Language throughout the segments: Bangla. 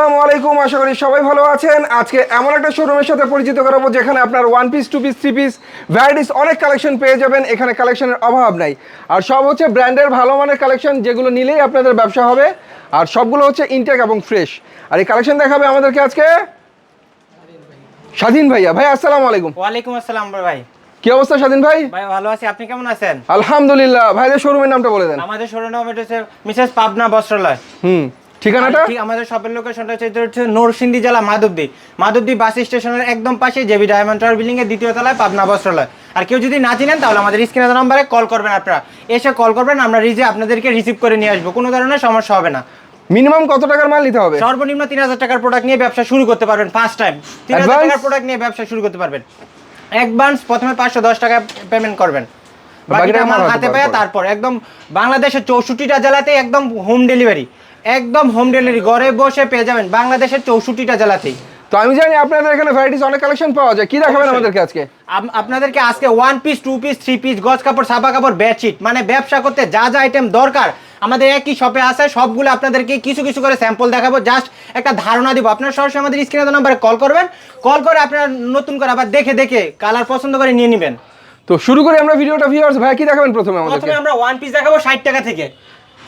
আসসালামু আলাইকুম, আশা করি সবাই ভালো আছেন। আজকে এমন একটা শোরুমের সাথে পরিচিত করাবো যেখানে আপনার one piece, two piece, three piece varieties অনেক কালেকশন পেয়ে যাবেন। এখানে কালেকশনের অভাব নাই, আর সব হচ্ছে ব্র্যান্ডের ভালো মানের কালেকশন, যেগুলো নিলেই আপনাদের ব্যবসা হবে। আর সবগুলো হচ্ছে ইনটেক এবং ফ্রেশ। আর এই কালেকশন দেখাবে আমাদেরকে আজকে স্বাধীন ভাইয়া। ভাই আসসালামু আলাইকুম। ওয়ালাইকুম আসসালাম ভাই। কি অবস্থা স্বাধীন ভাই? ভাই ভালো আছি, আপনি কেমন আছেন? আলহামদুলিল্লাহ। ভাইদের শোরুমের নামটা বলে দেন। আমাদের শোরুমের নাম হচ্ছে মিসেস পাবনা বস্ত্রালয়। ঠিকানাটা? ঠিক, আমাদের শপের লোকেশনটা হচ্ছে নরসিংদী জেলা মাধবদী বাস স্টেশনের একদম পাশে জেবি ডায়মন্ড টাওয়ার বিল্ডিং এর দ্বিতীয় তলায় পাবনা বস্ত্রালয়। আর কেউ যদি না চিনেন তাহলে আমাদের স্ক্রিনের নম্বরে কল করবেন, আপনারা এসে কল করবেন, আমরা আপনাদেরকে রিসিভ করে নিয়ে আসবো, কোনো ধরনের সমস্যা হবে না। মিনিমাম কত টাকার মাল নিতে হবে? সর্বনিম্ন 3000 টাকার প্রোডাক্ট নিয়ে ব্যবসা শুরু করতে পারবেন। ফার্স্ট টাইম 3000 টাকার প্রোডাক্ট নিয়ে ব্যবসা শুরু করতে পারবেন। অ্যাডভান্স প্রথমে 510 টাকা পেমেন্ট করবেন, বাকিটা মাল হাতে পায়। তারপর একদম বাংলাদেশের 64টা জেলাতে একদম হোম ডেলিভারি, ঘরে বসে পেয়ে যাবেন বাংলাদেশের 64টা জেলাতেই। তো আমি জানি আপনাদের এখানে ভ্যারাইটিস অনেক কালেকশন পাওয়া যায়, কি দেখাবেন আমাদেরকে আজকে? আপনাদেরকে আজকে one piece, two piece, three piece, গজ কাপড়, ছাপা কাপড়, বেডশিট, মানে ব্যবসা করতে যা যা আইটেম দরকার আমাদের একই শপে আছে, সবগুলো আপনাদেরকে কিছু কিছু করে স্যাম্পল দেখাবো, জাস্ট একটা ধারণা দিব। আপনারা সরাসরি আমাদের স্ক্রিনে নাম্বারে কল করবেন, কল করে আপনারা নতুন করে আবার দেখে কালার পছন্দ করে নিয়ে নেবেন। তো শুরু করি আমরা ভিডিওটা। ভিউয়ার্স ভাই কি দেখাবেন প্রথমে আমাদেরকে? প্রথমে আমরা ওয়ান পিস দেখাবো 60 টাকা থেকে।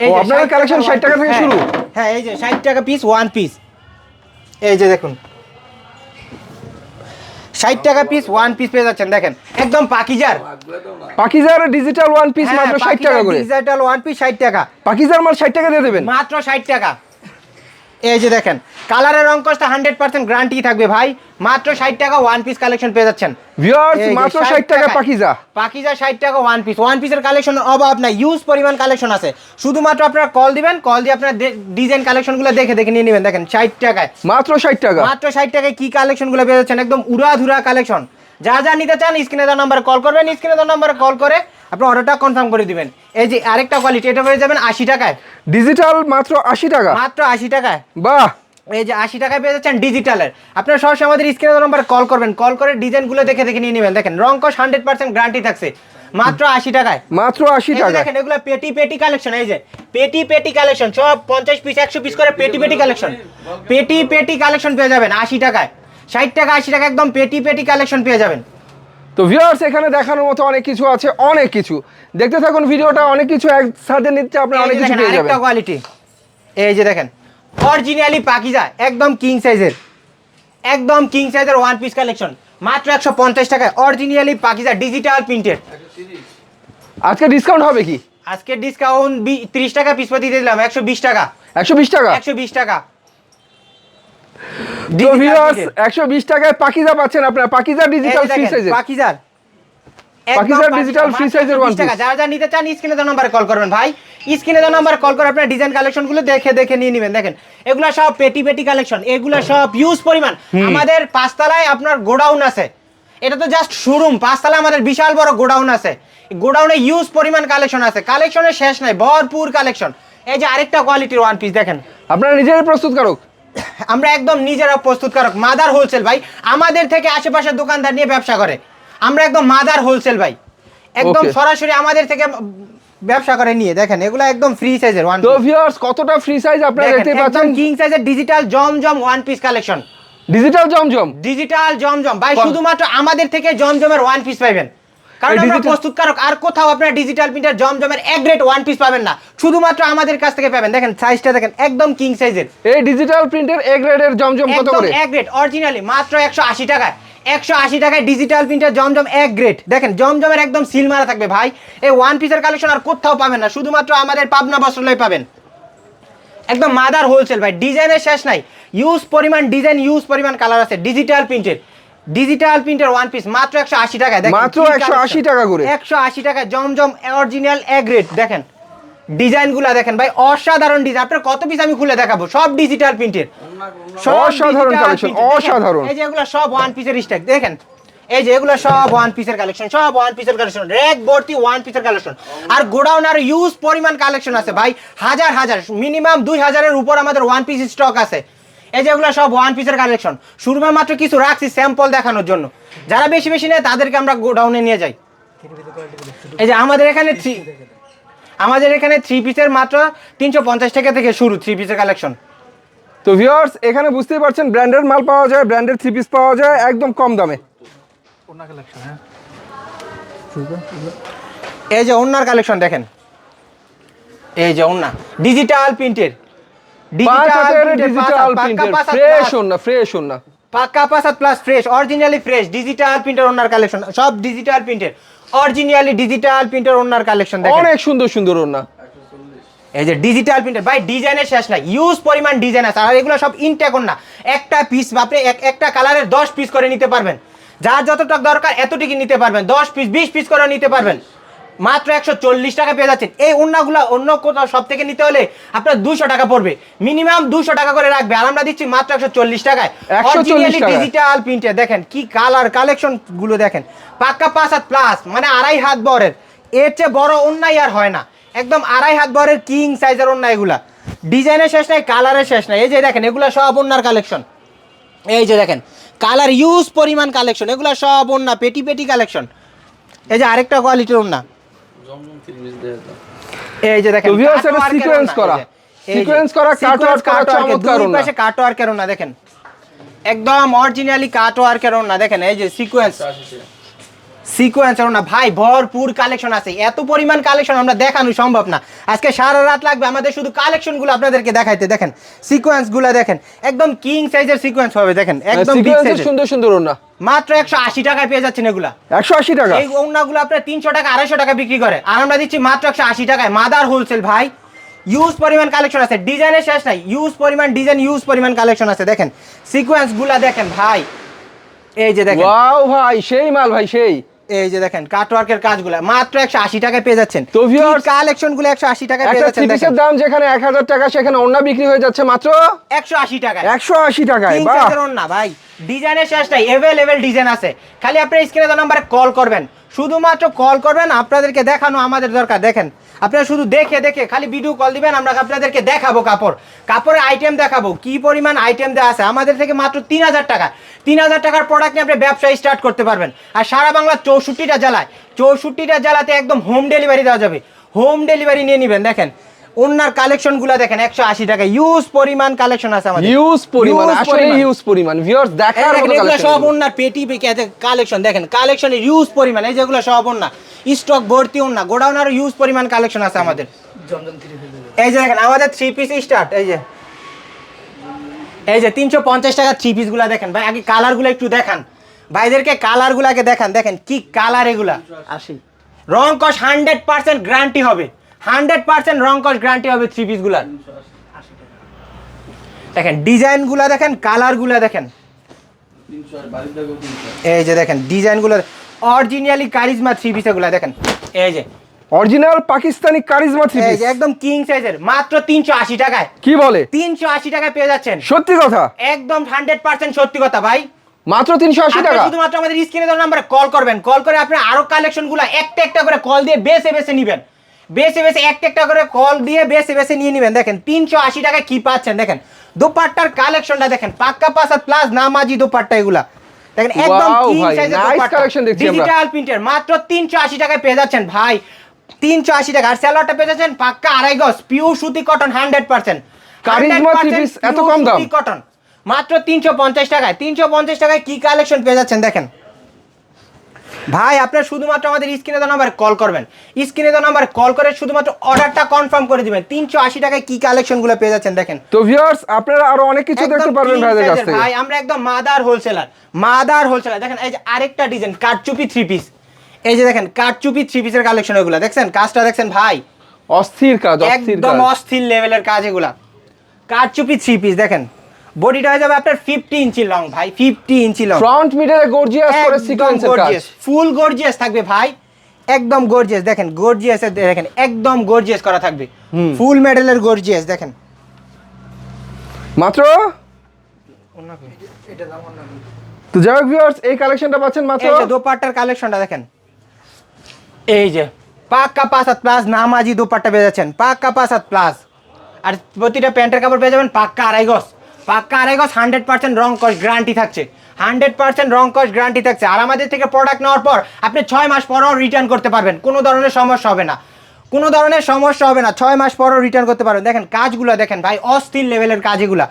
এই যে আপনাদের কালেকশন 60 টাকা থেকে শুরু? হ্যাঁ, এই যে 60 টাকা পিস ওয়ান পিস, এই যে দেখুন 60 টাকা পিস ওয়ান পিস পেয়ে যাচ্ছেন। দেখেন একদম পাকিজার ডিজিটাল ওয়ান পিস মাত্র 60 টাকা করে। ডিজিটাল ওয়ান পিস 60 টাকা, পাকিজার মাল 60 টাকা দিয়ে দেবেন মাত্র 60 টাকা। এই যে দেখেন কালারের রং কষ্ট 100% গ্যারান্টি থাকবে ভাই, মাত্র 60 টাকা ওয়ান পিস কালেকশন পেয়ে যাচ্ছেন। ভিউয়ার্স মাত্র 60 টাকা পাকিজা 60 টাকা ওয়ান পিস। ওয়ান পিসের কালেকশন অভাব নাই, ইউজ পরিমাণ কালেকশন আছে। শুধুমাত্র আপনারা কল দিবেন, কল দিয়ে আপনারা ডিজাইন কালেকশনগুলো দেখে নিয়ে নেবেন। দেখেন 60 টাকায়, মাত্র 60 টাকা, মাত্র 60 টাকায় কি কালেকশনগুলো পেয়ে যাচ্ছেন, একদম উড়াধুরা কালেকশন। যা যা নিতে চান স্ক্রিনে দেওয়া নাম্বারে কল করবেন, স্ক্রিনে দেওয়া নাম্বারে কল করে আপনি অর্ডারটা কনফার্ম করে দিবেন। এই যে আরেকটা কোয়ালিটি, এটা পেয়ে যাবেন 80 টাকায় ডিজিটাল, মাত্র 80 টাকা, মাত্র 80 টাকায়। বাহ, এই যে 80 টাকায় পেয়ে যাচ্ছেন ডিজিটালের। আপনারা সরাসরি আমাদের স্ক্রিনে দেওয়া নাম্বারে কল করবেন, কল করে ডিজাইনগুলো দেখে নিয়ে নেবেন। দেখেন রং কস 100% গ্যারান্টি থাকছে, মাত্র 80 টাকায়, মাত্র 80 টাকা। দেখেন এগুলো পেটি কালেকশন, এই যে পেটি কালেকশন, সব 50 পিস 100 পিস করে পেটি কালেকশন, পেটি কালেকশন পেয়ে যাবেন 80 টাকায়। 60 টাকা 80 টাকা একদম পেটি কালেকশন পেয়ে যাবেন। তো ভিউয়ার্স এখানে দেখানোর মতো অনেক কিছু আছে, অনেক কিছু দেখতে থাকুন ভিডিওটা, অনেক কিছু একসাথে নিতে আপনারা অনেক কিছু পেয়ে যাবেন। আরেকটা কোয়ালিটি, এই যে দেখেন অরিজিনালি পাকিজা, একদম কিং সাইজের ওয়ান পিস কালেকশন, মাত্র 150 টাকায় অরিজিনালি পাকিজা ডিজিটাল প্রিন্টেড। আজকে ডিসকাউন্ট হবে কি? আজকে ডিসকাউন্ট 30 টাকা পিস প্রতি দিয়ে দিলাম, 120 টাকা, 120 টাকা, 120 টাকা। তো ভিউয়ার্স 120 টাকায় পাকিজা পাচ্ছেন আপনারা, পাকিজা ডিজিটাল ফ্রি সাইজের, পাকিজার ডিজিটাল ফ্রি সাইজের ওয়ান পিস। যারা নিতে চান স্ক্রিনে দেওয়া নম্বরে কল করবেন ভাই, স্ক্রিনে দেওয়া নম্বরে কল করে আপনারা ডিজাইন কালেকশনগুলো দেখে নিয়ে নেবেন। দেখেন এগুলা সব পেটি কালেকশন, এগুলা সব ইউজ পরিমাণ। আমাদের 5 তলায় আপনার গোডাউন আছে, এটা তো জাস্ট শোরুম, 5 তলায় আমাদের বিশাল বড় গোডাউন আছে, গোডাউনে ইউজ পরিমাণ কালেকশন আছে, কালেকশনের শেষ নাই, ভরপুর কালেকশন। এই যে আরেকটা কোয়ালিটির ওয়ান পিস দেখেন, আপনারা নিজেরাই প্রস্তুতকারক? আমরা একদম নিজেরা প্রস্তুতকারক, মাদার হোলসেল ভাই। আমাদের থেকে আশেপাশের দোকানদার নিয়ে ব্যবসা করে, আমরা একদম মাদার হোলসেল ভাই, একদম সরাসরি আমাদের থেকে ব্যবসা করে নিয়ে। দেখেন এগুলো একদম ফ্রি সাইজের ওয়ান পিস। তো ভিউয়ার্স কতটা ফ্রি সাইজ আপনারা দেখতে পাচ্ছেন, কিং সাইজের ডিজিটাল জমজম ওয়ান পিস কালেকশন, ডিজিটাল জমজম ভাই। শুধুমাত্র আমাদের থেকে জমজমের ওয়ান পিস পাবেন, কারণ আমরা প্রস্তুতকারক। আর কোথাও আপনারা ডিজিটাল প্রিন্টার জমজমের এক গ্রেড ওয়ান পিস পাবেন না, শুধুমাত্র আমাদের কাছ থেকে পাবেন। দেখেন সাইজটা দেখেন, একদম কিং সাইজের এই ডিজিটাল প্রিন্টের এ গ্রেডের জমজম কত করে? এক গ্রেড অরিজিনালি মাত্র 180 টাকায়, 180 টাকায় ডিজিটাল প্রিন্টার জমজম এক গ্রেড। দেখেন জমজমের একদম সিল মারা থাকবে ভাই, এই ওয়ান পিসের কালেকশন আর কোথাও পাবেন না, শুধুমাত্র আমাদের পাবনা বস্ত্রালয়ে পাবেন। একদম মাদার হোলসেল ভাই, ডিজাইনের শেষ নাই, ইউজ পরিমাণ কালার আছে। ডিজিটাল প্রিন্টের ওয়ান পিস মাত্র 180 টাকায়, দেখেন মাত্র 180 টাকা করে, 180 টাকায় জমজম অরিজিনাল এ গ্রেড। দেখেন ডিজাইনগুলো দেখেন ভাই, অসাধারণ ডিজাইন। আপনার কত পিস আমি খুলে দেখাবো, সব ডিজিটাল প্রিন্টের, অসাধারণ কালেকশন, অসাধারণ। এই যে এগুলো সব ওয়ান পিসের স্টক, দেখেন এই যে এগুলো সব ওয়ান পিসের কালেকশন, র‍্যাক ভর্তি ওয়ান পিসের কালেকশন। আর গোডাউন আর ইউজ পরিমাণ কালেকশন আছে ভাই, হাজার মিনিমাম 2000-এর উপর আমাদের ওয়ান পিস স্টক আছে। এই যে এগুলো সব ওয়ান পিসের কালেকশন, শুরুমে মাত্র কিছু রাখছি স্যাম্পল দেখানোর জন্য, যারা বেশি নেয় তাদেরকে আমরা গোডাউনে নিয়ে যাই। এই যে আমাদের এখানে থ্রি পিসের মাত্র 350 টাকা থেকে শুরু, থ্রি পিসের কালেকশন তো ভিউয়ার্স এখানে বুঝতেই পারছেন ব্র্যান্ডের মাল পাওয়া যায়, ব্র্যান্ডের থ্রি পিস পাওয়া যায় একদম কম দামে। এই যে ওন্নার কালেকশন দেখেন, এই যে ওন্না ডিজিটাল প্রিন্টের, ডিজিটাল প্রিন্টের ফ্রেশ ওন্না, ফ্রেশ ওন্না, পাক্কা 5 plus fresh, originally fresh digital প্রিন্টের ওন্নার কালেকশন, সব ডিজিটাল প্রিন্টের, অরিজিনালি ডিজিটাল প্রিন্টের ওন্নার কালেকশন দেখেন, অনেক সুন্দর সুন্দর ওন্না। এই যে ডিজিটাল প্রিন্টার ভাই, ডিজাইনের শেষ নাই, ইউজ পরিমাণ ডিজাইন আছে, আর এগুলো সব ইনটেক না, একটা পিস আপনি একটা কালারের 10 পিস করে নিতে পারবেন, যার যতটুকু দরকার এতটুকু নিতে পারবেন, 10 পিস 20 পিস করে নিতে পারবেন, মাত্র 140 টাকা পেয়ে যাচ্ছেন। এই ওন্নাগুলো অন্য কোথাও সব থেকে নিতে হলে আপনার 200 টাকা পড়বে, মিনিমাম 200 টাকা করে রাখবে, আর আমরা দিচ্ছি মাত্র 140 টাকায়। 140 টাকা ডিজিটাল প্রিন্টার দেখেন কি কালার কালেকশন গুলো দেখেন, পাক্কা 5 প্লাস মানে 2.5 হাত বরের, এর চেয়ে বড় ওন্নাই আর হয় না, একদম 2.5 হাত বরের কিং সাইজের ওন্না এগুলা, ডিজাইনের শেষ নাই, কালারের শেষ নাই। এই যে দেখেন এগুলা সব ওন্নার কালেকশন, এই যে দেখেন কালার ইউজ পরিমাণ কালেকশন, এগুলা সব ওন্না পেটি পেটি কালেকশন। এই যে আরেকটা কোয়ালিটির ওন্না, এই যে দেখেন ভিউয়ার্স এটা সিকোয়েন্স করা, সিকোয়েন্স করা কাটওয়ার্ক করা চমৎকার ওন্না, দুই পাশে কাটওয়ার্কের ওন্না দেখেন, একদম অরিজিনালি কাটওয়ার্কের ওন্না দেখেন, এই যে সিকোয়েন্স সিকোয়েন্সের না ভাই, ভরপুর কালেকশন আছে, এত পরিমাণ কালেকশন আমরা দেখানো সম্ভব না, আজকে সারা রাত লাগবে আমাদের শুধু কালেকশনগুলো আপনাদেরকে দেখাইতে। দেখেন সিকোয়েন্সগুলো দেখেন, একদম কিং সাইজের সিকোয়েন্স হবে দেখেন, একদম বিগ সাইজের সুন্দর সুন্দর ওন্না, মাত্র 180 টাকায় পেয়ে যাচ্ছেন এগুলা, 180 টাকা। এই ওন্নাগুলো আপনার 300 টাকা 250 টাকা বিক্রি করে, আর আমরা দিচ্ছি মাত্র 180 টাকায়, মাদার হোলসেল ভাই, ইউজ পরিমাণ কালেকশন আছে, ডিজাইনের শেষ নাই, ইউজ পরিমাণ ডিজাইন, ইউজ পরিমাণ কালেকশন আছে। দেখেন সিকোয়েন্সগুলো দেখেন ভাই, এই যে দেখেন ওয়াও ভাই সেই মাল ভাই সেই, এই যে দেখেন কাটওয়ার্কের কাজগুলো মাত্র 180 টাকায় পেয়ে যাচ্ছেন। তো ভিউয়ার্স কালেকশনগুলো 180 টাকায় পেয়ে একটা যাচ্ছেন, থ্রি পিসের দাম যেখানে 1000 টাকা সেখানে ওন্না বিক্রি হয়ে যাচ্ছে মাত্র 180 টাকায়, 180 টাকায়। তিন বাহ, সাইজের ওন্না ভাই, ডিজাইনের শেষ নাই, এভেলেবেল ডিজাইন আছে, খালি আপনার স্ক্রিনে দেওয়া নম্বরে কল করবেন, শুধুমাত্র কল করবেন, আপনাদেরকে দেখানো আমাদের দরকার। দেখেন আপনারা শুধু দেখে দেখে খালি ভিডিও কল দিবেন, আমরা আপনাদেরকে দেখাবো কাপড়ের আইটেম দেখাবো, কি পরিমাণ আইটেম দেওয়া আছে আমাদের থেকে, মাত্র 3000 টাকা, 3000 টাকার প্রোডাক্ট নিয়ে আপনি ব্যবসা স্টার্ট করতে পারবেন। আর সারা বাংলা 64টা জেলায়, 64টা জেলাতে একদম হোম ডেলিভারি দেওয়া যাবে, হোম ডেলিভারি নিয়ে নেবেন। দেখেন ওন্নার কালেকশনগুলো দেখেন, 180 টাকা, ইউজ পরিমাণ কালেকশন আছে আমাদের, ইউজ পরিমাণ, আসলে ইউজ পরিমাণ। ভিউয়ার্স দেখার মতো এগুলো কালেকশন, সব ওন্নার পেটি পেটি কালেকশন দেখেন, কালেকশনের ইউজ পরিমাণ, এই যেগুলো সব ওন্না স্টক ভর্তি ওন্না, গোডাউন আর ইউজ পরিমাণ কালেকশন আছে আমাদের। এই যে দেখেন আমাদের 3 পিস স্টার্ট, এই যে 350 টাকা 3 পিস গুলা দেখেন ভাই, আগে কালারগুলো একটু দেখান ভাইদেরকে, কালারগুলো আগে দেখান, দেখেন কি কালার এগুলা, 80 রং কস 100% গ্যারান্টি হবে, 100% রং কস গ্যারান্টি হবে 3 পিস গুলার। দেখেন ডিজাইনগুলো দেখেন, কালারগুলো দেখেন, এই যে দেখেন ডিজাইনগুলো, অরিজিনালি কারিজমা 3 পিস এগুলা দেখেন, এই যে অরিজিনাল পাকিস্তানি কারিজমা থ্রি এই পিস যে একদম কিং সাইজের, মাত্র 380 টাকায়, কি বলে 380 টাকায় পেয়ে যাচ্ছেন, সত্যি কথা, একদম 100% সত্যি কথা ভাই, মাত্র 380 আপনি টাকা। শুধুমাত্র আমাদের স্ক্রিনে দেওয়া নম্বরে কল করবেন, কল করে আপনি আরো কালেকশনগুলো একটা একটা করে কল দিয়ে বেছে বেছে নেবেন, বেছে বেছে একটা একটা করে কল দিয়ে বেছে বেছে নিয়ে নেবেন। দেখেন 380 টাকায় কি পাচ্ছেন, দেখেন দোপাট্টার কালেকশনটা দেখেন, পাক্কা 5 প্লাস নামাজি দোপাট্টা এগুলা দেখেন, একদম Wow কিং ভাই, সাইজের nice দোপাট্টা, collection দেখছি আমরা। ডিজিটাল প্রিন্টের, মাত্র 380 টাকায় পেয়ে যাচ্ছেন ভাই, 380 টাকা। আর স্যালোয়ারটা পেয়ে যাচ্ছেন পাক্কা 2.5 গজ পিওর সুতি কটন, 100% কারিজমা থ্রি পিস এত কম দাম, কটন, মাত্র 350 টাকায়, 350 টাকায় কি কালেকশন পেয়ে যাচ্ছেন দেখেন ভাই। আপনার শুধুমাত্র আমাদের স্ক্রিনে দেওয়া নাম্বারে কল করবেন, স্ক্রিনে দেওয়া নাম্বারে কল করে শুধুমাত্র অর্ডারটা কনফার্ম করে দিবেন, 380 টাকায় কি কালেকশনগুলো পেয়ে যাচ্ছেন দেখেন। তো ভিউয়ার্স আপনারা আরো অনেক কিছু দেখতে একদম পারবেন king ভাইদের কাছ size এর থেকে। ভাই, আমরা একদম মাদার হোলসেলার দেখেন। এই যে আরেকটা ডিজাইন কাটচুপি 3 পিস, এই যে দেখেন কাটচুপি 3 পিসের কালেকশন এগুলা দেখছেন, কাজটা দেখছেন ভাই, অস্থির কাজ, অস্থির একদম কাজ, অস্থির লেভেলের কাজ এগুলা, কাটচুপি 3 পিস দেখেন, বডিটা হয়ে যাবে আপনার 50 ইঞ্চি লং ভাই, 50 ইঞ্চি লং, ফ্রন্ট মিডলে গর্জিয়াস করে সিকোয়েন্সের কাজ, ফুল গর্জিয়াস থাকবে ভাই, একদম গর্জিয়াস দেখেন, গর্জিয়াস দেখেন, একদম গর্জিয়াস করা থাকবে, ফুল মেডেলের গর্জিয়াস দেখেন, মাত্র তো যাই হোক ভিউয়ার্স এই কালেকশনটা পাচ্ছেন মাত্র। এই যে দোপাট্টার কালেকশনটা দেখেন, এই যে পাক্কা 5 প্লাস নামাজি দোপাট্টা পেয়ে যাচ্ছেন, পাক্কা 5 প্লাস, আর প্রতিটা প্যান্টের কাপড় পেয়ে যাবেন পাক্কা 2.5 গজ, পাক্কা 2.5 গজ, 100% রং কস গ্যারান্টি থাকছে, 100% রং কস গ্যারান্টি থাকছে। আর আমাদের থেকে প্রোডাক্ট নেওয়ার পর আপনি 6 মাস পরও রিটার্ন করতে পারবেন, কোনো ধরনের সমস্যা হবে না, কোনো ধরনের সমস্যা হবে না, 6 মাস পরও রিটার্ন করতে পারবেন। দেখেন কাজগুলো দেখেন ভাই, অস্থির লেভেলের কাজ এগুলা,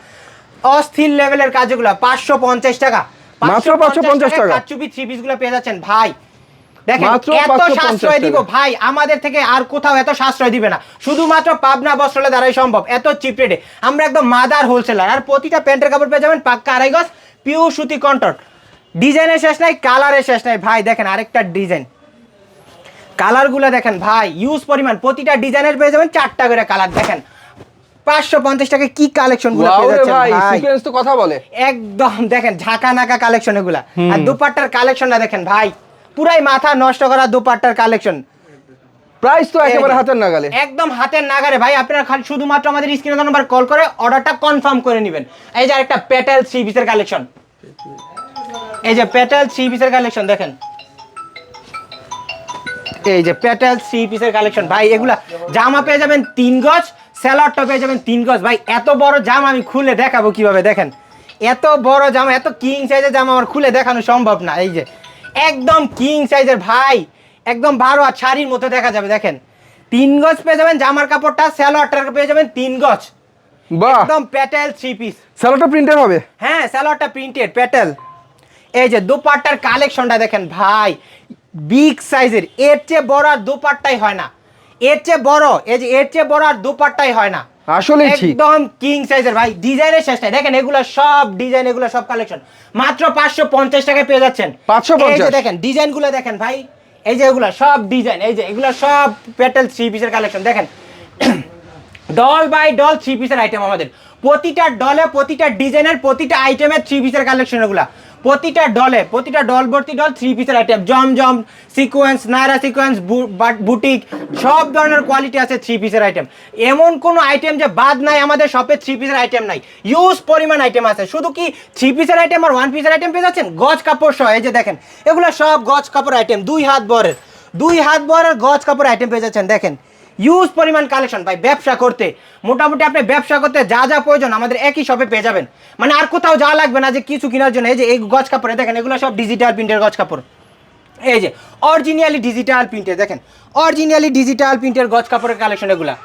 অস্থির লেভেলের কাজগুলো 550 টাকা, মাত্র 550 টাকা কারচুপি থ্রি পিস গুলো পেয়ে যাচ্ছেন ভাই। দেখেন মাত্র এত 550 সাশ্রয় দিব টাকা। ভাই, আমাদের থেকে আর কোথাও এত সাশ্রয় দিবে না, শুধুমাত্র পাবনা বস্ত্রালয় দ্বারাই সম্ভব। এত চিপ রেটে আমরা একদম মাদার হোলসেলার। আর প্রতিটা প্যান্টের কাপড় পেয়ে যাবেন পাক্কা আড়াই গজ পিওর সুতি কন্ট্রাক্ট। ডিজাইনের শেষ নাই, কালারের শেষ নাই ভাই। দেখেন আরেকটা ডিজাইন, কালারগুলো দেখেন ভাই, ইউজ পরিমাণ। প্রতিটা ডিজাইনের পেয়ে যাবেন 4টা করে কালার। দেখেন 550 টাকায় কি কালেকশন গুলো পেয়ে যাচ্ছেন ভাই, ভাই, সিকোয়েন্স তো কথা বলে একদম। দেখেন ঝাঁকা নাকা কালেকশন এগুলা। আর দুপাট্টার কালেকশনটা দেখেন ভাই, পুরাই মাথা নষ্ট করা দুপাট্টার কালেকশন। প্রাইস তো একেবারে হাতের নাগালে, একদম হাতের নাগারে ভাই। আপনারা খালি শুধুমাত্র আমাদের স্ক্রিনে নাম্বার কল করে অর্ডারটা কনফার্ম করে নেবেন। এই যে আরেকটা পেটেল থ্রি পিসের কালেকশন, এই যে পেটেল থ্রি পিসের কালেকশন দেখেন, এই যে পেটেল থ্রি পিসের কালেকশন ভাই। এগুলা জামা পেয়ে যাবেন 3 গজ, স্যালাডটা পেয়ে যাবেন 3 গজ। ভাই এত বড় জামা আমি খুলে দেখাবো কিভাবে? দেখেন এত বড় জামা, এত কিং সাইজের জামা আমার খুলে দেখানো সম্ভব না। এই যে একদম কিং সাইজের ভাই, একদম 12 আর শাড়ির মতো দেখা যাবে। দেখেন 3 গজ পেয়ে যাবেন জামার কাপড়টা, স্যালাডটা পেয়ে যাবেন 3 গজ। বাহ, একদম পেটেল থ্রি পিস। সালোয়ারটা প্রিন্টের হবে? হ্যাঁ স্যালাডটা প্রিন্টেড পেটেল। এই যে দোপাট্টার কালেকশনটা দেখেন ভাই, বিগ সাইজের। এর চেয়ে বড় আর দোপাট্টাই হয় না, এর চেয়ে বড়, এই যে এর চেয়ে বড় আর দোপাট্টাই হয় না। আসলে ঠিক, একদম কিং সাইজের ভাই। ডিজাইনের শেষ নাই। দেখেন এগুলো সব ডিজাইন, এগুলো সব কালেকশন মাত্র 550 টাকায় পেয়ে যাচ্ছেন। 550? এই যে দেখেন ডিজাইনগুলো দেখেন ভাই, এই যে এগুলো সব ডিজাইন, এই যে এগুলো সব পেটেল থ্রি পিসের কালেকশন। দেখেন ডল বাই ডল থ্রি পিসের আইটেম আমাদের। প্রতিটা ডলে, প্রতিটা ডিজাইনের, প্রতিটা আইটেমের থ্রি পিসের কালেকশন এগুলা। প্রতিটা ডলে, প্রতিটা ডল ভর্তি ডল থ্রি পিসের আইটেম। জমজম সিকোয়েন্স, নায়রা সিকোয়েন্স, বুটিক, সব ধরনের কোয়ালিটি আছে থ্রি পিসের আইটেম। এমন কোনো আইটেম যে বাদ নাই আমাদের শপে, থ্রি পিসের আইটেম নাই। ইউজ পরিমাণ আইটেম আছে। শুধু কি থ্রি পিসের আইটেম আর ওয়ান পিসের আইটেম পেয়ে যাচ্ছেন, গজ কাপড় সহ। এই যে দেখেন এগুলো সব গজ কাপড় আইটেম, 2 হাত বরের, 2 হাত বরের গজ কাপড় আইটেম পেয়ে যাচ্ছেন। দেখেন ইউজ পরিমাণ কালেকশন ভাই। ব্যবসা করতে মোটামুটি আপনি ব্যবসা করতে যা যা প্রয়োজন আমাদের একই শপে পেয়ে যাবেন, মানে আর কোথাও যাওয়া লাগবে না যে কিছু কেনার জন্য। এই যে এই গজ কাপড়ে দেখেন এগুলো সব ডিজিটাল প্রিন্টের গজ কাপড়। এই যে অরিজিনালি ডিজিটাল প্রিন্টের, দেখেন অরিজিনালি ডিজিটাল প্রিন্টের গজ কাপড়ের কালেকশন এগুলা।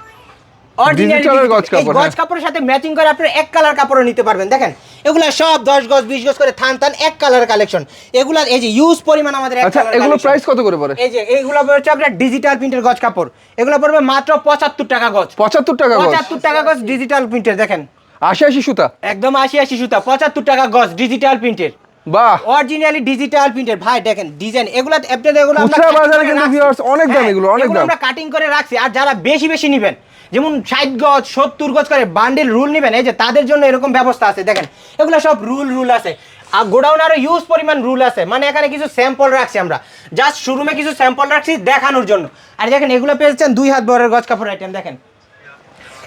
ডিজিটালের গজ কাপড়, গজ কাপড়ের সাথে ম্যাচিং করে আপনি এক কালার কাপড়ও নিতে পারবেন। দেখেন এগুলা সব 10 গজ 20 গজ করে থান থান এক কালারের কালেকশন এগুলা। এই যে ইউজ পরিমাণ আমাদের এক আচ্ছা, কালার এগুলো collection। প্রাইস কত করে পড়ে? এই যে এইগুলো পড়ছে আপনার ডিজিটাল প্রিন্টের গজ কাপড়, এগুলো পড়বে মাত্র 75 টাকা গজ। 75 টাকা গজ? 75 টাকা গজ ডিজিটাল প্রিন্টের। দেখেন 80 সুতা, একদম 80 সুতা, 75 টাকা গজ ডিজিটাল প্রিন্টের। বাহ, অরিজিনালি ডিজিটাল প্রিন্টের ভাই। দেখেন ডিজাইন এগুলো আপনাদের, এগুলো আমরা খুচরা cutting বাজারে করে কিন্তু রাখছি। viewers অনেক দাম, হ্যাঁ, এগুলো অনেক দাম। আমরা কাটিং করে রাখছি। আর যারা বেশি বেশি নেবেন, যেমন 60 গজ 70 গজ করে বান্ডেল রুল নেবেন, এই যে তাদের জন্য এরকম ব্যবস্থা আছে। দেখেন এগুলো সব রুল আছে। আর গোডাউন আরো ইউজ পরিমাণ রুল আছে, মানে এখানে কিছু স্যাম্পল রাখছি আমরা, জাস্ট শোরুমে কিছু স্যাম্পল রাখছি দেখানোর জন্য। আর দেখেন এগুলো পেয়েছেন 2 হাত বরের গজ কাপড় আইটেম। দেখেন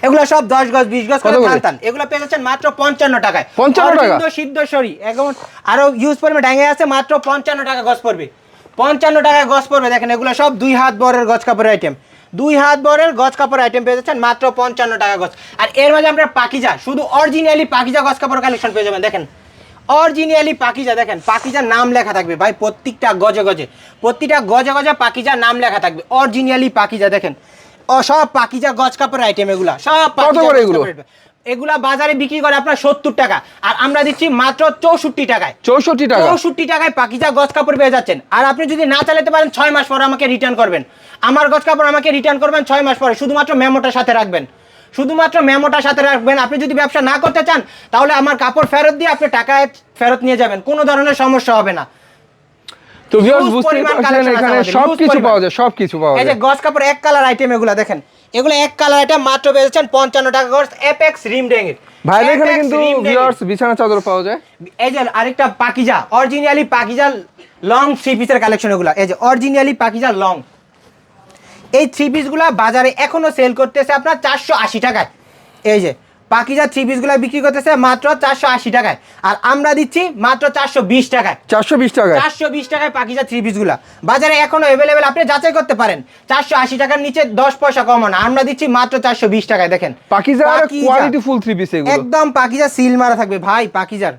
এগুলো সব 10 গজ 20 গজ করে টানতান, এগুলো পেয়ে যাচ্ছেন মাত্র 55 টাকায়। 55 টাকা? সিদ্ধ সরি একদম আরো ইউজ পরিমাণ ডাঙে আছে, মাত্র 55 টাকা গজ পড়বে। 55 টাকা গজ পড়বে। দেখেন এগুলো সব 2 হাত বরের গজ কাপড়ের আইটেম, 2 হাত বরের গজ কাপড় আইটেম পেয়ে যাচ্ছেন মাত্র 55 টাকা গজ। আর এর মাঝে আমরা পাকিজা, শুধু অরিজিনালি পাকিজা গজ কাপড় কালেকশন পেয়ে যাবেন। দেখেন অরিজিনালি পাকিজা, দেখেন পাকিজার নাম লেখা থাকবে ভাই প্রত্যেকটা গজে গজে, প্রতিটা গজে গজে পাকিজার নাম লেখা থাকবে। অরিজিনালি পাকিজা দেখেন, ও সব পাকিজা গজ কাপড় আইটেম এগুলা সব। কত করে এগুলো? এগুলা বাজারে বিক্রি করে আপনার 70 টাকা, আর আমরা দিচ্ছি মাত্র 64 টাকায়। 64 টাকা? 64 টাকায় পাকিজা গজ কাপড় পেয়ে যাচ্ছেন। আর আপনি যদি না চালাতে পারেন 6 মাস পরে আমাকে রিটার্ন করবেন। আমার গজ কাপড় আমাকে রিটার্ন করবেন 6 মাস পরে, শুধুমাত্র মেমোটার সাথে রাখবেন, শুধুমাত্র মেমোটার সাথে রাখবেন। আপনি যদি ব্যবসা না করতে চান তাহলে আমার কাপড় ফেরত দিয়ে আপনি টাকা ফেরত নিয়ে যাবেন, কোনো ধরনের সমস্যা হবে না। তো ভিউয়ার্স Huge বুঝতে পরিমাণ পারছেন collection আছে এখানে আমাদের, সবকিছু huge পাওয়া যায়, সবকিছু পাওয়া এই যে যায়। গজ কাপড় এক কালার আইটেম এগুলা দেখেন, এগুলো এক কালার আইটেম মাত্র পেয়ে যাচ্ছেন 55 টাকা গজ। এপেক্স রিম ডেঙ্গের ভাই এখানে কিন্তু ভিউয়ার্স বিছানা চাদর পাওয়া যায়। এই যে আরেকটা Pakiza, originally Pakiza long three পিসের কালেকশন এগুলা। এই যে অরিজিনালি পাকিজা লং, এই থ্রি পিসগুলা বাজারে এখনো সেল করতেছে আপনার 480 টাকায়। এই যে পাকিজা থ্রি পিসগুলা বিক্রি করতেছে মাত্র 480 টাকায়, আর আমরা দিচ্ছি মাত্র 420 টাকায়। 420 টাকায়? 420 টাকায় পাকিজা থ্রি পিসগুলা বাজারে এখনো অ্যাভেলেবেল, আপনি যাচাই করতে পারেন। 480 টাকার নিচে 10 পয়সা কম না, আমরা দিচ্ছি মাত্র 420 টাকায়। দেখেন পাকিজার কোয়ালিটি ফুল থ্রি পিস এগুলো, একদম পাকিজা সিল মারা থাকবে ভাই। পাকিজার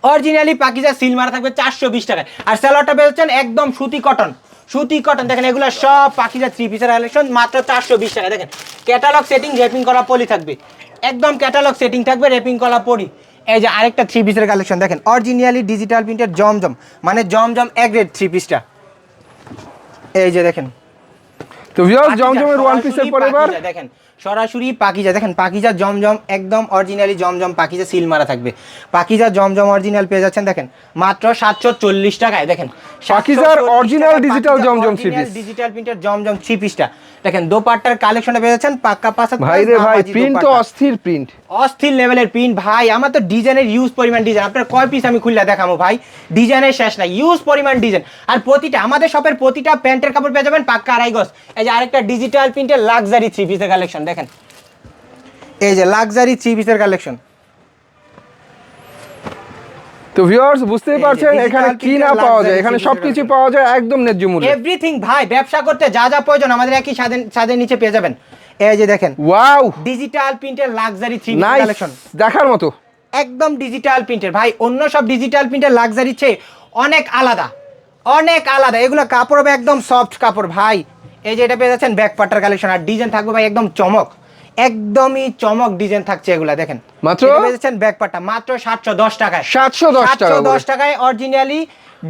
অরিজিনালি পাকিজা সিল মারা থাকবে 420 টাকায়। আর স্যালোয়ারটা পেয়েছেন একদম সুতি কটন, সুতি কটন। দেখেন এগুলো সব পাকিজা থ্রি পিসের কালেকশন মাত্র 420 টাকা। দেখেন ক্যাটালগ সেটিং র্যাপিং করা পলি থাকবে, একদম ক্যাটালগ সেটিং থাকবে, র্যাপিং করা পরি। এই যে আরেকটা থ্রি পিসের কালেকশন দেখেন, অরিজিনালি ডিজিটাল প্রিন্টের জমজম, মানে জমজম এক গ্রেড থ্রি পিসটা। এই যে দেখেন, তো ভিউয়ার্স পাকিজা, জমজমের ওয়ান সরাসরি পিসের পরে এবার পাকিজা দেখেন, সরাসরি পাকিজা দেখেন, পাকিজা জমজম একদম অরিজিনালি জমজম পাকিজা সিল মারা থাকবে। পাকিজা জমজম অরিজিনাল পেয়ে যাচ্ছেন দেখেন মাত্র 740 টাকায়। দেখেন পাকিজার original digital জমজম থ্রি পিস। ডিজিটাল প্রিন্টের জমজম থ্রি পিসটা দেখেন, দোপাট্টার কালেকশনে পেয়ে যাচ্ছেন পাক্কা পাঁচা। ভাই রে ভাই, প্রিন্ট তো অস্থির প্রিন্ট, অস্থির লেভেলের প্রিন্ট ভাই। আমার তো ডিজাইনের ইউজ পরিমাণ ডিজাইন, আপনার কয় পিস আমি খুললে দেখাবো ভাই, ডিজাইনের শেষ নাই, ইউজ পরিমাণ ডিজাইন। আর প্রতিটা আমাদের শপের প্রতিটা প্যান্টের কাপড় পেয়ে যাবেন পাক্কা 2.5 গজ। এই যে আরেকটা ডিজিটাল প্রিন্টের লাক্সারি থ্রি পিসের কালেকশন দেখেন, এই যে লাক্সারি থ্রি পিসের কালেকশন। তো ভিউয়ার্স বুঝতেই এই যে পারছেন digital এখানে কি না printer পাওয়া যায়, luxury এখানে printer সবকিছু collection। পাওয়া যায় একদম ন্যায্য মূল্যে। এভরিথিং ভাই, ব্যবসা করতে যা যা প্রয়োজন আমাদের একই ছাদের নিচে পেয়ে যাবেন। এই যে দেখেন ওয়াও ডিজিটাল প্রিন্টের luxury three piece nice, collection, দেখার মতো। একদম ডিজিটাল প্রিন্টের ভাই। অন্য সব ডিজিটাল প্রিন্টের লাক্সারি চেয়ে অনেক আলাদা, অনেক আলাদা। এগুলো কাপড় হবে একদম সফট কাপড় ভাই। এই যে এটা পেয়ে যাচ্ছেন ব্যাক পার্টার কালেকশন, আর ডিজাইন থাকবে ভাই একদম চমক, একদমই চমক ডিজাইন থাকছে এগুলা দেখেন। মাত্র এটা পেয়ে যাচ্ছেন ব্যাক পার্টটা মাত্র 710 টাকায়। 710 টাকা 710 টাকায় অরিজিনালি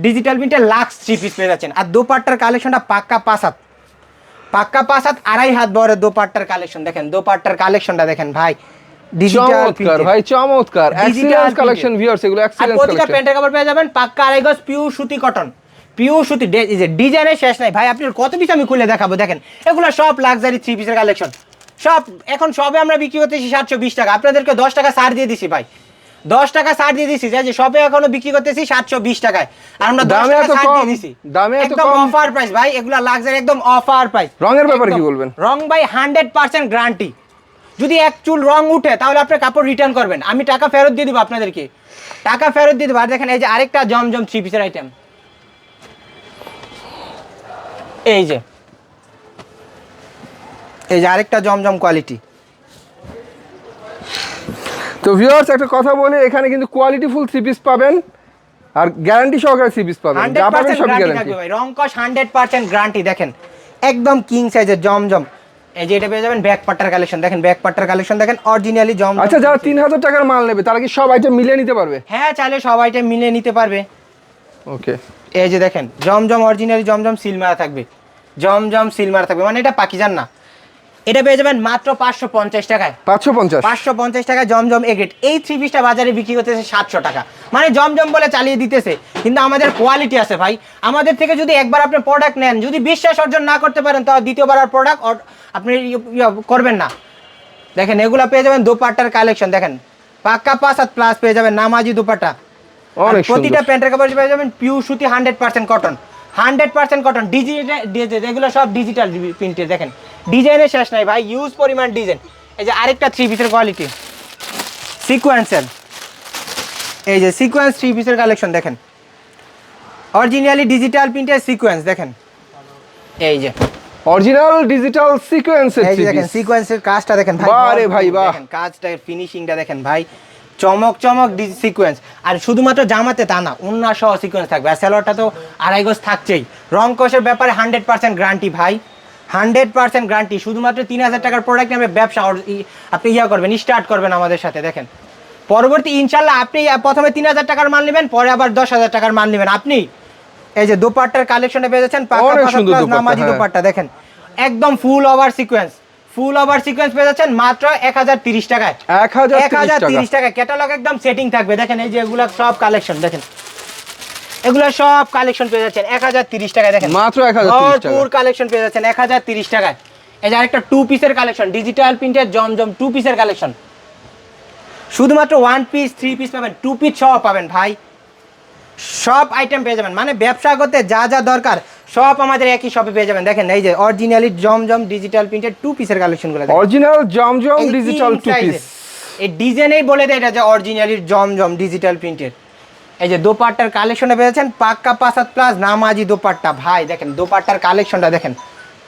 ডিজিটাল প্রিন্টের লাক্স থ্রি পিস পেয়ে যাচ্ছেন। আর দোপাট্টার কালেকশনটা পাক্কা 5 হাত, পাক্কা 5 হাত 2.5 হাত বড় দোপাট্টার কালেকশন দেখেন, দোপাট্টার কালেকশনটা দেখেন ভাই, ডিজিটাল চমৎকার ভাই, চমৎকার এক্সিলেন্স কালেকশন ভিউয়ার্স, এগুলো আর এক্সিলেন্স প্রতিটা কালেকশন। প্যান্টের কাপড় পেয়ে যাবেন পাক্কা 2.5 গজ পিওর সুতি কটন, পিওর সুতি। এই যে ডিজাইনের শেষ নাই ভাই, আপনি কত পিস আমি খুলে দেখাবো দেখেন। এগুলো সব লাক্সারি থ্রি পিসের কালেকশন, সব এখন সবে আমরা বিক্রি করতেছি 720 টাকা, আপনাদেরকে 10 টাকা ছাড় দিয়ে দিছি ভাই, 10 টাকা ছাড় দিয়ে দিছি। যে সবে এখনো বিক্রি করতেছি 720 টাকায়, আর আমরা 10 দামে টাকা এত ছাড় কম, দিয়ে দিছি, দামে এত একদম কম। অফার প্রাইস ভাই। এগুলা লাক্সারি একদম অফার প্রাইস। রঙের ব্যাপারে কি বলবেন? রং ভাই 100% গ্যারান্টি। যদি এক চুল রং উঠে তাহলে আপনি কাপড় রিটার্ন করবেন, আমি টাকা ফেরত দিয়ে দিব আপনাদেরকে, টাকা ফেরত দিয়ে দেবো। আর দেখেন এই যে আরেকটা জমজম থ্রি পিসের আইটেম, এই যে আরেকটা জমজম কোয়ালিটি। তো ভিউয়ার্স একটা কথা বলি, এখানে কিন্তু কোয়ালিটি ফুল থ্রি পিস পাবেন আর গ্যারান্টি সহকারে থ্রি পিস পাবেন, যা পাবেন 100% সব গ্যারান্টি গ্যারান্টি। থাকবে ভাই, রং কস 100% গ্যারান্টি। দেখেন একদম কিং সাইজের জমজম। এই যে এটা পেয়ে যাবেন ব্যাক পাট্টার কালেকশন দেখেন, ব্যাক পাট্টার কালেকশন দেখেন অরিজিনালি জমজম। আচ্ছা, যারা 3000 টাকার মাল নেবে তারা কি সব আইটেম মিলিয়ে নিতে পারবে? হ্যাঁ চাইলে সব আইটেম মিলিয়ে নিতে পারবে। ওকে, এই যে দেখেন জমজম অরিজিনালি জমজম সিল মারা থাকবে, জমজম সিল মারা থাকবে, মানে এটা পাকিজান না। এটা পেয়ে যাবেন মাত্র 550 টাকায়, 550 550 টাকায় জমজম এগ্রেড। এই থ্রি পিসটা বাজারে বিক্রি করতেছে 700 টাকা, মানে জমজম বলে চালিয়ে দিতেছে। কিন্তু আমাদের কোয়ালিটি আছে ভাই, আমাদের থেকে যদি একবার আপনি প্রোডাক্ট নেন, যদি বিশ্বাস অর্জন না করতে পারেন তাহলে দ্বিতীয়বার আর প্রোডাক্ট আপনি করবেন না। দেখেন এগুলা পেয়ে যাবেন দোপাট্টার কালেকশন দেখেন, পাক্কা 5 হাত প্লাস পেয়ে যাবেন নামাজি দোপাট্টা। আর অনেক প্রতিটা সুন্দর। প্যান্টের কাপড় পেয়ে যাবেন পিওর সুতি 100% কটন, 100% কটন। ডিজিটাল, এগুলো সব ডিজিটাল প্রিন্টের দেখেন, ডিজাইনের শেষ নাই ভাই, ইউজ পরিমাণ ডিজাইন। এই যে আরেকটা থ্রি পিসের কোয়ালিটি সিকোয়েন্সের, এই যে সিকোয়েন্স থ্রি পিসের কালেকশন দেখেন, অরিজিনালি ডিজিটাল প্রিন্টের সিকোয়েন্স দেখেন। এই যে অরিজিনাল ডিজিটাল সিকোয়েন্সের এই যে থ্রি দেখেন পিস। সিকোয়েন্সের কাজটা দেখেন ভাই, বাহ রে ভাই, বাহ। দেখেন কাজটা, ফিনিশিংটা দেখেন ভাই, চমক চমক সিকোয়েন্স। আর শুধুমাত্র জামাতে তা না, অন্য সহ সিকোয়েন্স থাকবে। আর সালোয়ারটা তো 2.5 গজ থাকছেই। রং কষের ব্যাপারে 100% গ্যারান্টি ভাই, 100% গ্যারান্টি। শুধুমাত্র 3000 টাকার প্রোডাক্ট নেবে ব্যবসা আপনি করবেন, স্টার্ট করবেন আমাদের সাথে। দেখেন পরবর্তী ইনশাল্লাহ আপনি প্রথমে 3000 টাকার মাল নেবেন, পরে আবার 10,000 টাকার মাল নেবেন আপনি। এই যে দোপাট্টার কালেকশনে পেয়ে যাচ্ছেন অনেক সুন্দর দোপাট্টা, নামাজি হ্যাঁ। দোপাট্টা দেখেন, একদম ফুল ওভার সিকোয়েন্স, ফুল ওভার সিকোয়েন্স পেয়ে যাচ্ছেন মাত্র 1030 টাকায়, 1030 টাকা। ক্যাটালগ একদম সেটিং থাকবে। দেখেন এই যে এগুলা সব কালেকশন দেখেন, এগুলা সব কালেকশন পেয়ে যাচ্ছেন 1030 টাকায়। দেখেন মাত্র 1030 টাকা। ভরপুর কালেকশন পেয়ে যাচ্ছেন 1030 টাকায়। এই যে আরেকটা টু পিসের কালেকশন, ডিজিটাল প্রিন্টের জমজম টু পিসের কালেকশন। শুধুমাত্র 1 পিস 3 পিস পাবেন, 2 পিস সহ পাবেন ভাই, সব আইটেম পেয়ে যাবেন। মানে ব্যবসা করতে যা যা দরকার সব আমাদের একই শপে পেয়ে যাবেন। দেখেন এই যে অরিজিনালি জমজম ডিজিটাল প্রিন্টের টু পিসের কালেকশনগুলো দেখেন, অরিজিনাল জমজম এই digital king two size piece. এর। এই ডিজাইনেই বলে দেয় এটা যে অরিজিনালি জমজম ডিজিটাল প্রিন্টের। এই যে দোপাট্টার কালেকশনে পেয়েছেন পাক্কা 5 হাত প্লাস নামাজি দোপাট্টা ভাই। দেখেন দোপাট্টার কালেকশনটা দেখেন,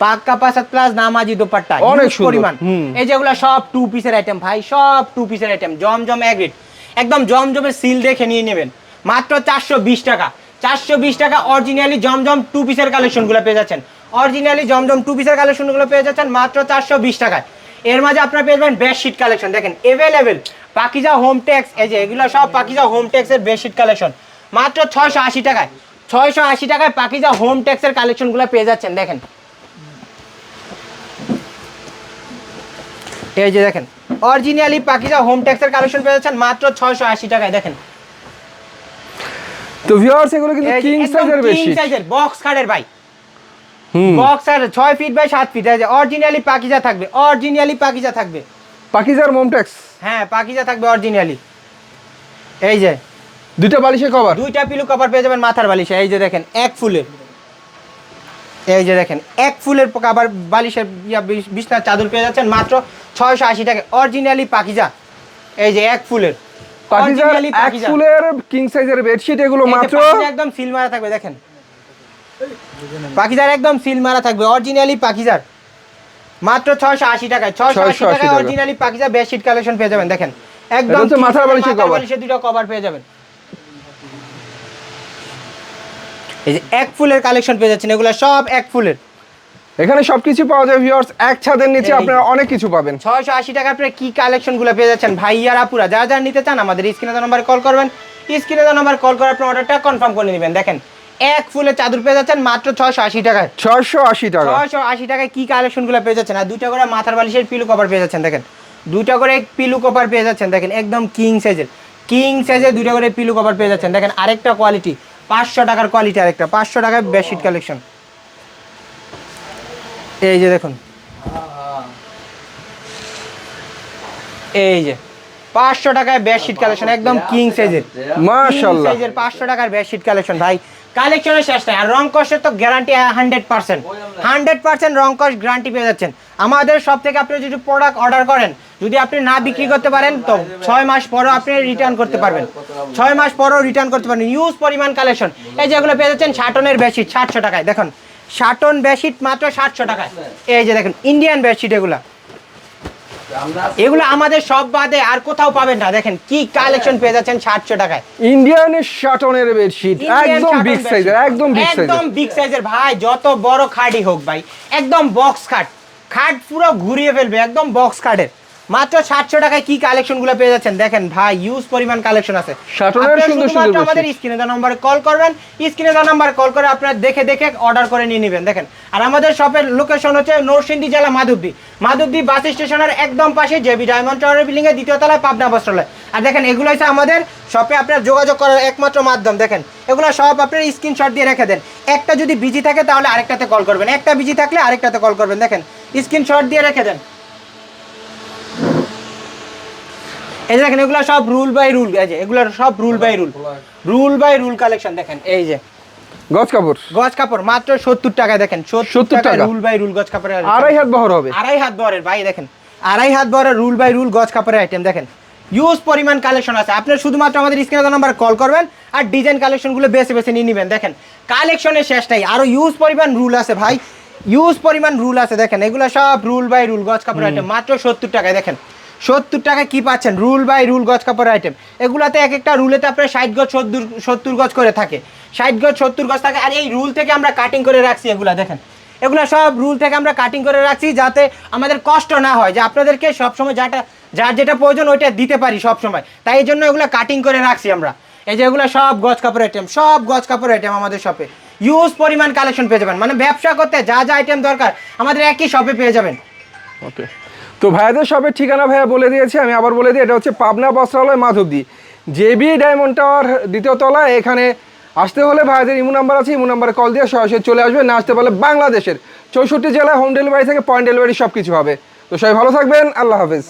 পাক্কা 5 হাত প্লাস নামাজি দোপাট্টা, অনেক huge সুন্দর। পরিমাণ। হুম। এই যেগুলো সব টু পিসের আইটেম ভাই, সব টু পিসের আইটেম, জমজম এগ্রিড, একদম জমজমের সিল দেখে নিয়ে নেবেন। মাত্র 420 টাকা, 420 টাকা অরিজিনালি জমজম টু পিসের কালেকশনগুলো পেয়ে যাচ্ছেন, অরিজিনালি জমজম টু পিসের কালেকশনগুলো পেয়ে যাচ্ছেন মাত্র 420 টাকায়। এর মাঝে আপনারা পেয়ে যাবেন বেডশিট কালেকশন দেখেন अवेलेबल পাকিজা হোম টেক্স, এই যে এগুলো সব পাকিজা হোম টেক্সের বেডশিট কালেকশন মাত্র 680 টাকায়। 680 টাকায় পাকিজা হোম টেক্সের কালেকশনগুলো পেয়ে যাচ্ছেন দেখেন। এই যে দেখেন অরিজিনালি পাকিজা হোম টেক্সের কালেকশন পেয়ে যাচ্ছেন মাত্র 680 টাকায় দেখেন। তো ভিউয়ার্স এগুলো কিন্তু কিং সাইজের বেশি, কিং সাইজের বক্স কার্ডের ভাই, বক্স আর 6 ফিট বাই 7 ফিট, এই যে অরিজিনালি পাকিজা থাকবে, অরিজিনালি পাকিজা থাকবে, পাকিজার মোমটেক্স। হ্যাঁ পাকিজা থাকবে অরিজিনালি। এই যে দুইটা বালিশের কভার, দুইটা পিলো কভার পেয়ে যাবেন মাথার বালিশে, এই যে দেখেন এক ফুলের, এই যে দেখেন এক ফুলের কভার বালিশের বিছনার চাদর পেয়ে যাচ্ছেন মাত্র 680 টাকা অরিজিনালি পাকিজা। এই যে এক ফুলের পাকিজার originally এক ফুলের কিং সাইজের বেডশিট এগুলো এই যে মাত্র পাকিজা একদম সিল মারা থাকবে দেখেন, পাকিজার একদম সিল মারা থাকবে অরিজিনালি পাকিজার মাত্র 680 টাকায়। 680 টাকায় টাকা। অরিজিনালি পাকিজা বেডশিট কালেকশন পেয়ে যাবেন দেখেন একদম হচ্ছে মাথার বালিশের cover। বালিশের দুটো কভার পেয়ে যাবেন। এই যে এক ফুলের কালেকশন পেয়ে যাচ্ছেন, এগুলো সব এক ফুলের। এখানে সবকিছু পাওয়া যায় ভিউয়ার্স, এক ছাদের নিচে এই। আপনারা অনেক কিছু পাবেন। 680 টাকা আপনারা কি কালেকশনগুলো পেয়ে যাচ্ছেন ভাইয়ারা পুরা, যারা যারা নিতে চান আমাদের স্ক্রিনে দেওয়া নম্বরে কল করবেন, স্ক্রিনে দেওয়া নম্বরে কল করে আপনার অর্ডারটা কনফার্ম করে নেবেন। দেখেন এক ফুলের চাদর পেয়ে যাচ্ছেন মাত্র 680 টাকায়। 680 টাকা। 680 টাকায় কি কালেকশনগুলো পেয়ে যাচ্ছেন, আর দুইটা করে মাথার বালিশের পিলো কভার পেয়ে যাচ্ছেন দেখেন, দুইটা করে পিলো কভার পেয়ে যাচ্ছেন দেখেন একদম কিং সাইজের দুইটা করে পিলো কভার পেয়ে যাচ্ছেন দেখেন। আরেকটা কোয়ালিটি 500 টাকার কোয়ালিটি, আরেকটা 500 টাকায় বেডশিট কালেকশন। এই যে দেখুন, এই যে 500 টাকায় বেডশিট কালেকশন একদম কিং সাইজের, মাশাআল্লাহ। সাইজের 500 টাকার বেডশিট কালেকশন ভাই, কালেকশনের শেষ নাই। আর রং কষের তো গ্যারান্টি 100% রং কষ গ্যারান্টি পেয়ে যাচ্ছেন আমাদের সব থেকে। আপনি যদি প্রোডাক্ট অর্ডার করেন, যদি আপনি না বিক্রি করতে পারেন তো 6 মাস পরও আপনি রিটার্ন করতে পারবেন, 6 মাস পরও রিটার্ন করতে পারবেন। ইউজ পরিমাণ কালেকশন, এই যেগুলো পেয়ে যাচ্ছেন শাটনের বেডশিট 700 টাকায় দেখুন, শাটন বেডশিট মাত্র 700 টাকায়। এই যে দেখুন ইন্ডিয়ান বেডশিট, এগুলো আমাদের সব বাদে আর কোথাও পাবেন না। দেখেন কি কালেকশন পেয়ে যাচ্ছেন 700 টাকায় ইন্ডিয়ান শাটনের বেডশিট একদম বিগ সাইজের, একদম বিগ সাইজের ভাই, যত বড় খাটই হোক ভাই একদম বক্স খাট পুরো ঘুরিয়ে ফেলবে একদম বক্স খাটের। মাত্র 700 টাকায় কি কালেকশনগুলো পেয়ে যাচ্ছেন দেখেন ভাই, ইউজ পরিমাণ কালেকশন আছে। শাটনের আপনারা সুন্দর শুধুমাত্র সুন্দর আমাদের স্ক্রিনে দেওয়া নম্বরে কল করবেন, স্ক্রিনে দেওয়া নম্বরে কল করে আপনারা দেখে অর্ডার করে নিয়ে নেবেন দেখেন। আর আমাদের শপের লোকেশন হচ্ছে নরসিংদী জেলা মাধবদী বাস স্টেশনের একদম পাশে জেবি ডায়মন্ড টাওয়ারের বিল্ডিং এর দ্বিতীয় তলায় পাবনা বস্ত্রালয়। আর দেখেন এগুলো হচ্ছে আমাদের শপে আপনার যোগাযোগ করার একমাত্র মাধ্যম। দেখেন এগুলো সব আপনার স্ক্রিনশট দিয়ে রেখে দেন, একটা যদি বিজি থাকে তাহলে আরেকটাতে কল করবেন, একটা বিজি থাকলে আরেকটাতে কল করবেন। দেখেন স্ক্রিনশট দিয়ে রেখে দেন। এই যে দেখেন এগুলো সব রুল বাই রুল, এই যে এগুলো সব রুল বাই রুল কালেকশন দেখেন। এই যে গজ কাপড় মাত্র 70 টাকায় দেখেন, 70 টাকা রুল বাই রুল গজ কাপড়ের, আড়াই হাত বহর হবে, আড়াই হাত বহরের ভাই দেখেন, আড়াই হাত বহরের রুল বাই রুল গজ কাপড়ের আইটেম দেখেন। ইউজ পরিমাণ কালেকশন আছে, আপনি শুধুমাত্র আমাদের স্ক্রিনে দেওয়া নাম্বার কল করবেন আর ডিজাইন কালেকশনগুলো বেছে নিয়ে নেবেন। দেখেন কালেকশনের শেষ নাই, আরো ইউজ পরিমাণ রুল আছে ভাই, ইউজ পরিমাণ রুল আছে। দেখেন এগুলো সব রুল বাই রুল গজ কাপড়ের আইটেম মাত্র 70 টাকায়। দেখেন 70 টাকায় কি পাচ্ছেন, রুল বাই রুল গজ কাপড়ের আইটেম। এগুলাতে এক একটা রুলেতে আপনার 60 গজ 70 গজ করে থাকে, 60 গজ 70 গজ থাকে। আর এই রুল থেকে আমরা কাটিং করে রাখছি এগুলা, দেখেন এগুলা সব রুল থেকে আমরা কাটিং করে রাখছি যাতে আমাদের কষ্ট না হয়, যে আপনাদেরকে সবসময় যার যেটা প্রয়োজন ওইটা দিতে পারি সবসময়, তাই এই জন্য এগুলো কাটিং করে রাখছি আমরা। এই যে এগুলো সব গজ কাপড় আইটেম, সব গজ কাপড় আইটেম আমাদের শপে ইউজ পরিমাণ কালেকশন পেয়ে যাবেন। মানে ব্যবসা করতে যা আইটেম দরকার আমাদের একই শপে পেয়ে যাবেন। ওকে, তো ভাইয়াদের শপের ঠিকানা ভাইয়া বলে দিয়েছে, আমি আবার বলে দিই, এটা হচ্ছে পাবনা বস্ত্রালয় মাধবদী জেবি ডায়মন্ড টাওয়ার দ্বিতীয় তলায়। এখানে আসতে হলে ভাইয়াদের ইমো নাম্বার আছে, ইমো নাম্বারে কল দিয়ে সরাসরি চলে আসবে। না আসতে পারলে বাংলাদেশের 64 জেলায় হোম ডেলিভারি থেকে পয়েন্ট ডেলিভারি সব কিছু হবে। তো সবাই ভালো থাকবেন, আল্লাহ হাফেজ।